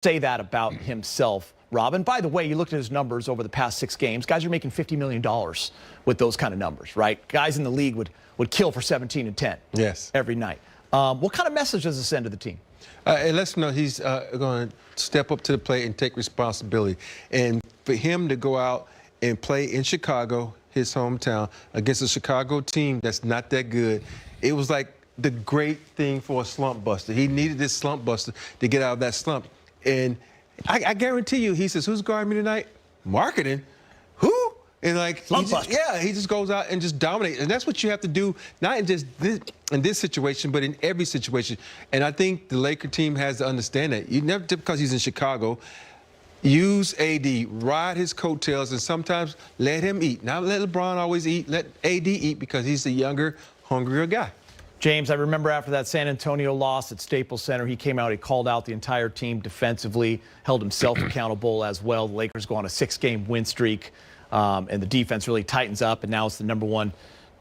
say that about himself, Rob. And by the way, you looked at his numbers over the past 6 games. Guys are making $50 million with those kind of numbers, right? Guys in the league would kill for 17 and 10 every night. What kind of message does this send to the team? It lets him know he's going to step up to the plate and take responsibility. And for him to go out and play in Chicago, his hometown, against a Chicago team that's not that good, it was like the great thing for a slump buster. He needed this slump buster to get out of that slump. And I guarantee you, he says, who's guarding me tonight? Marketing. Who? And like, he just goes out and just dominates. And that's what you have to do, not in just this situation, but in every situation. And I think the Laker team has to understand that. You never, just because he's in Chicago, use AD, ride his coattails, and sometimes let him eat. Not let LeBron always eat, let AD eat, because he's the younger, hungrier guy. James, I remember after that San Antonio loss at Staples Center, he came out, he called out the entire team defensively, held himself accountable as well. The Lakers go on a 6-game win streak, and the defense really tightens up, and now it's the #1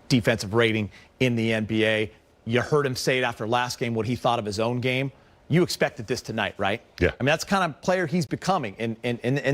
defensive rating in the NBA. You heard him say it after last game, what he thought of his own game. You expected this tonight, right? Yeah. I mean, that's the kind of player he's becoming, and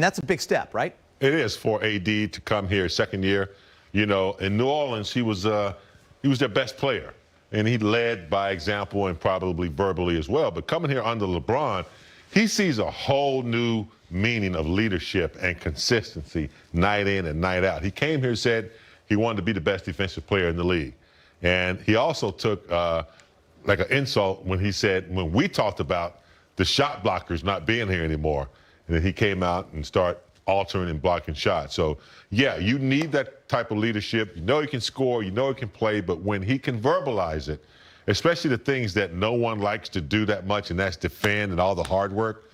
that's a big step, right? It is for AD to come here, second year. You know, in New Orleans, he was their best player. And he led by example and probably verbally as well. But coming here under LeBron, he sees a whole new meaning of leadership and consistency night in and night out. He came here and said he wanted to be the best defensive player in the league. And he also took like an insult when he said, when we talked about the shot blockers not being here anymore, and then he came out and started altering and blocking shots. So, yeah, you need that type of leadership. You know he can score, you know he can play, but when he can verbalize it, especially the things that no one likes to do that much, and that's defend and all the hard work,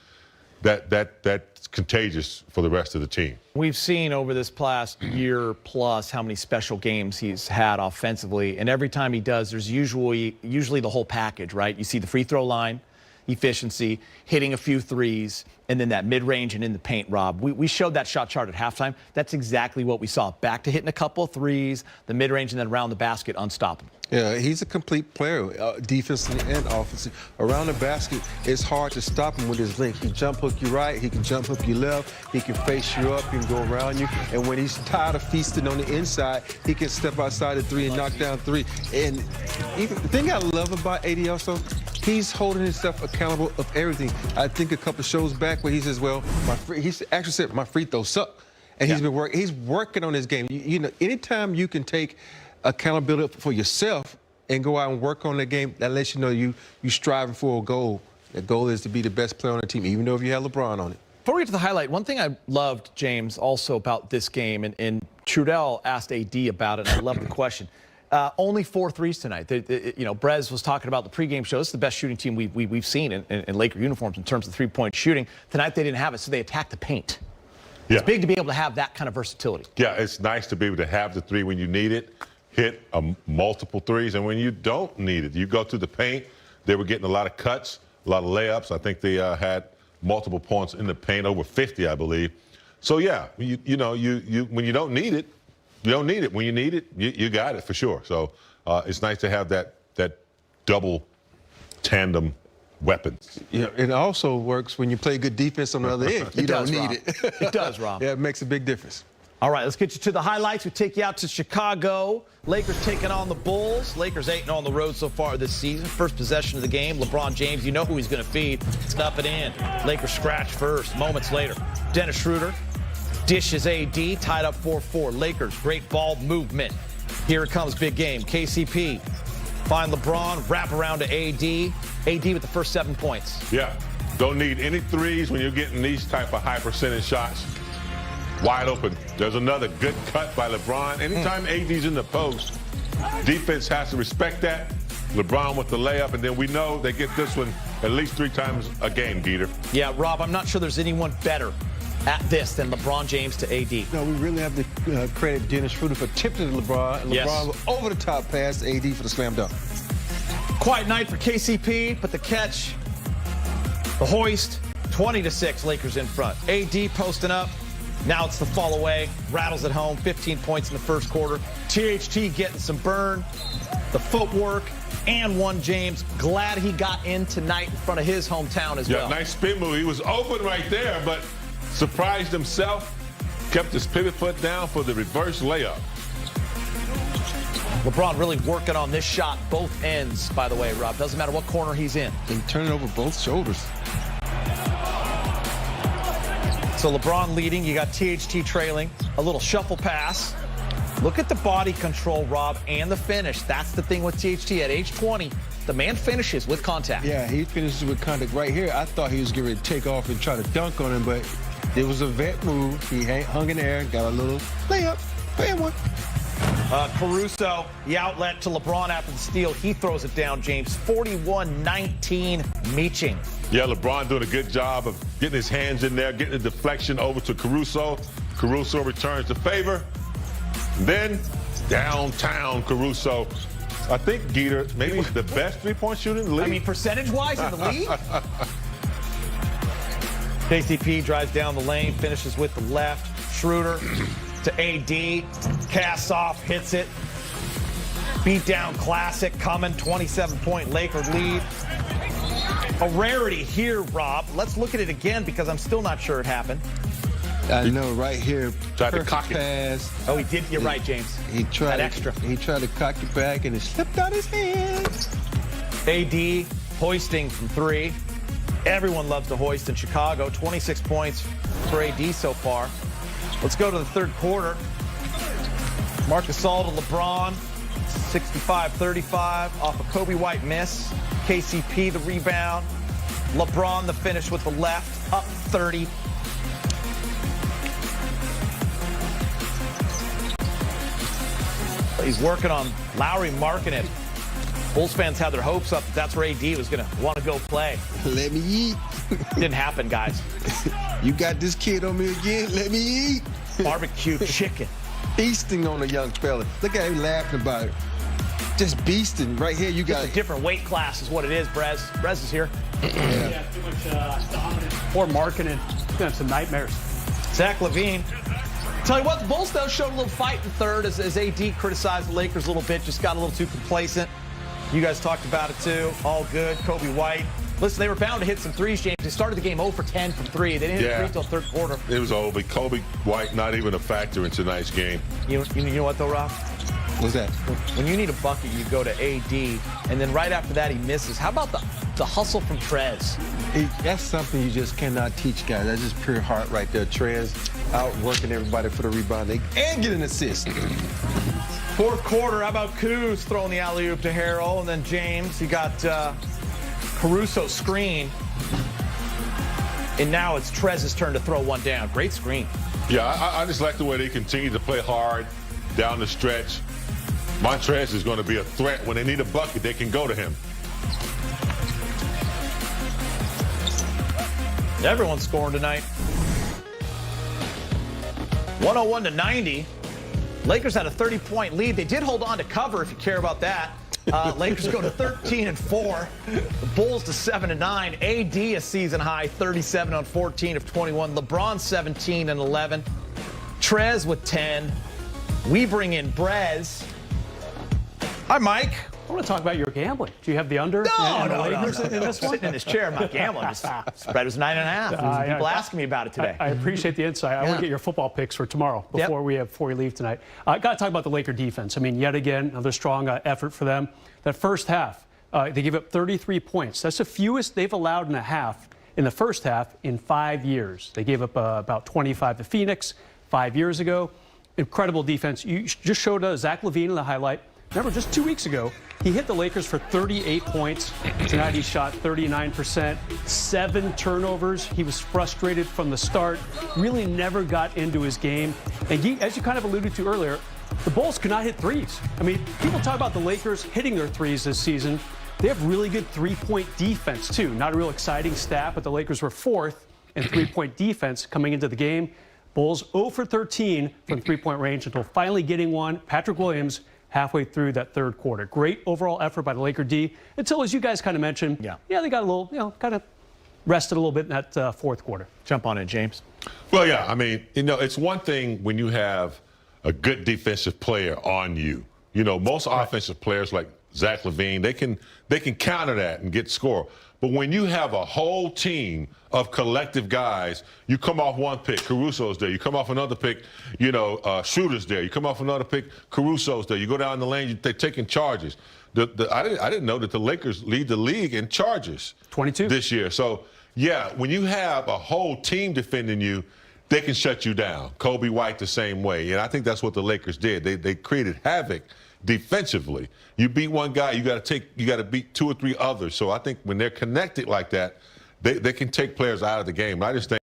that's contagious for the rest of the team. We've seen over this past year plus how many special games he's had offensively, and every time he does, there's usually the whole package, right? You see the free throw line, efficiency, hitting a few threes, and then that mid-range and in the paint, Rob. We showed that shot chart at halftime. That's exactly what we saw. Back to hitting a couple of threes, the mid-range, and then around the basket, unstoppable. Yeah, he's a complete player, defensively and offensively. Around the basket, it's hard to stop him with his length. He can jump hook you right, he can jump hook you left, he can face you up, he can go around you. And when he's tired of feasting on the inside, he can step outside the 3 and knock down 3. And the thing I love about AD also, he's holding himself accountable of everything. I think a couple shows back where he says, well, he actually said, my free throws suck. And he's working on his game. You know, anytime you can take accountability for yourself and go out and work on the game, that lets you know you're striving for a goal. The goal is to be the best player on the team, even though if you have LeBron on it. Before we get to the highlight, one thing I loved, James, also about this game, and Trudell asked AD about it, and I love the question. Only 4 threes tonight. You know, Brez was talking about the pregame show. This is the best shooting team we've seen in Laker uniforms in terms of three-point shooting. Tonight they didn't have it, so they attacked the paint. Yeah. It's big to be able to have that kind of versatility. Yeah, it's nice to be able to have the 3 when you need it, hit multiple threes, and when you don't need it, you go to the paint. They were getting a lot of cuts, a lot of layups. I think they had multiple points in the paint, over 50, I believe. So yeah, you know, when you don't need it, you don't need it. When you need it, you got it for sure. So it's nice to have that double tandem weapons. Yeah, it also works when you play good defense on the other end. You don't need it. It does, Rob. Yeah, it makes a big difference. All right, let's get you to the highlights. We take you out to Chicago. Lakers taking on the Bulls. Lakers 8-0 on the road so far this season. First possession of the game, LeBron James, you know who he's going to feed. Stuff it in. Lakers scratch first. Moments later, Dennis Schroeder dishes AD, tied up 4-4. Lakers, great ball movement. Here it comes, big game. KCP, find LeBron, wrap around to AD. AD with the first 7 points. Yeah, don't need any threes when you're getting these type of high percentage shots. Wide open. There's another good cut by LeBron. Anytime AD's in the post, defense has to respect that. LeBron with the layup, and then we know they get this one at least 3 times a game, Dieter. Yeah, Rob, I'm not sure there's anyone better at this than LeBron James to AD. No, we really have to credit Dennis Schroeder for tipping to LeBron. And LeBron with over-the-top pass to AD for the slam dunk. Quiet night for KCP, but the catch, the hoist, 20-6, Lakers in front. AD posting up. Now it's the fall away. Rattles at home, 15 points in the first quarter. THT getting some burn. The footwork, and one, James. Glad he got in tonight in front of his hometown as well. Yeah, nice spin move. He was open right there, but surprised himself. Kept his pivot foot down for the reverse layup. LeBron really working on this shot both ends, by the way, Rob. Doesn't matter what corner he's in. And turn it over both shoulders. So LeBron leading. You got THT trailing. A little shuffle pass. Look at the body control, Rob, and the finish. That's the thing with THT. At age 20, the man finishes with contact. Yeah, he finishes with contact right here. I thought he was getting ready to take off and try to dunk on him, but it was a vet move. He hung in the air, got a little layup. Play one. Caruso, the outlet to LeBron after the steal. He throws it down, James. 41-19 Meeching. Yeah, LeBron doing a good job of getting his hands in there, getting the deflection over to Caruso. Caruso returns the favor. Then downtown Caruso. I think Geeter, maybe the best three-point shooter in the league. I mean, percentage-wise in the league? KCP drives down the lane, finishes with the left. Schroeder to AD, casts off, hits it. Beat down classic coming, 27-point Laker lead. A rarity here, Rob. Let's look at it again because I'm still not sure it happened. I know, right here. Tried to cock it. Pass. Oh, he did. You're right, James. He tried that extra. He tried to cock it back, and it slipped out his hand. AD hoisting from three. Everyone loves to hoist in Chicago. 26 points for AD so far. Let's go to the third quarter. Marc Gasol to LeBron. 65-35 off a Kobe White miss. KCP the rebound. LeBron the finish with the left. Up 30. He's working on Lowry marking it. Bulls fans had their hopes up that that's where AD was going to want to go play. Let me eat. Didn't happen, guys. You got this kid on me again? Let me eat. Barbecue chicken. Feasting on a young fella. Look at him laughing about it. Just beasting. Right here, you got Just a different weight class is what it is, Brez. Brez is here. Yeah, too much dominance. Poor marketing. It's going to have some nightmares. Zach LaVine. Tell you what, the Bulls, though, showed a little fight in third as AD criticized the Lakers a little bit, just got a little too complacent. You guys talked about it, too. All good. Kobe White. Listen, they were bound to hit some threes, James. They started the game 0 for 10 from three. They didn't hit a three until third quarter. It was over. Kobe White not even a factor in tonight's game. You know what, though, Rob? What's that? When you need a bucket, you go to AD, and then right after that, he misses. How about the hustle from Trez? That's something you just cannot teach, guys. That's just pure heart right there. Trez out working everybody for the rebound and get an assist. Fourth quarter, how about Kuz throwing the alley-oop to Harrell, and then James. You got Caruso screen, and now it's Trez's turn to throw one down. Great screen. Yeah, I just like the way they continue to play hard down the stretch. Montrez is going to be a threat. When they need a bucket, they can go to him. Everyone's scoring tonight. 101-90. Lakers had a 30-point lead. They did hold on to cover, if you care about that. Lakers go to 13-4. The Bulls to 7-9. AD a season high, 37 on 14 of 21. LeBron 17 and 11. Trez with 10. We bring in Brez. Hi, Mike. I want to talk about your gambling. Do you have the under? No. in this one? Sitting in this chair, I'm not gambling. Spread was 9.5. People asking me about it today. I appreciate the insight. I want to get your football picks for tomorrow before we leave tonight. Got to talk about the Laker defense. I mean, yet again, another strong effort for them. That first half, they gave up 33 points. That's the fewest they've allowed in a half in the first half in 5 years. They gave up about 25 to Phoenix 5 years ago. Incredible defense. You just showed Zach LaVine in the highlight. Remember, just 2 weeks ago, he hit the Lakers for 38 points. Tonight he shot 39%, 7 turnovers. He was frustrated from the start, really never got into his game. And as you kind of alluded to earlier, the Bulls could not hit threes. I mean, people talk about the Lakers hitting their threes this season. They have really good three-point defense, too. Not a real exciting stat, but the Lakers were 4th in three-point defense coming into the game. Bulls 0 for 13 from three-point range until finally getting one. Patrick Williams halfway through that third quarter. Great overall effort by the Laker D until, as you guys kind of mentioned, they got a little, kind of rested a little bit in that fourth quarter. Jump on it, James. Well, yeah, I mean, it's one thing when you have a good defensive player on you. Most offensive players like Zach LaVine, they can counter that and get score. But when you have a whole team of collective guys, you come off one pick, Caruso's there. You come off another pick, Schroeder's there. You come off another pick, Caruso's there. You go down the lane, they're taking charges. I didn't know that the Lakers lead the league in charges 22 this year. So, yeah, when you have a whole team defending you, they can shut you down. Kobe White the same way. And I think that's what the Lakers did. They created havoc defensively. You beat one guy, you got to beat 2 or 3 others. So I think when they're connected like that, they can take players out of the game. I just think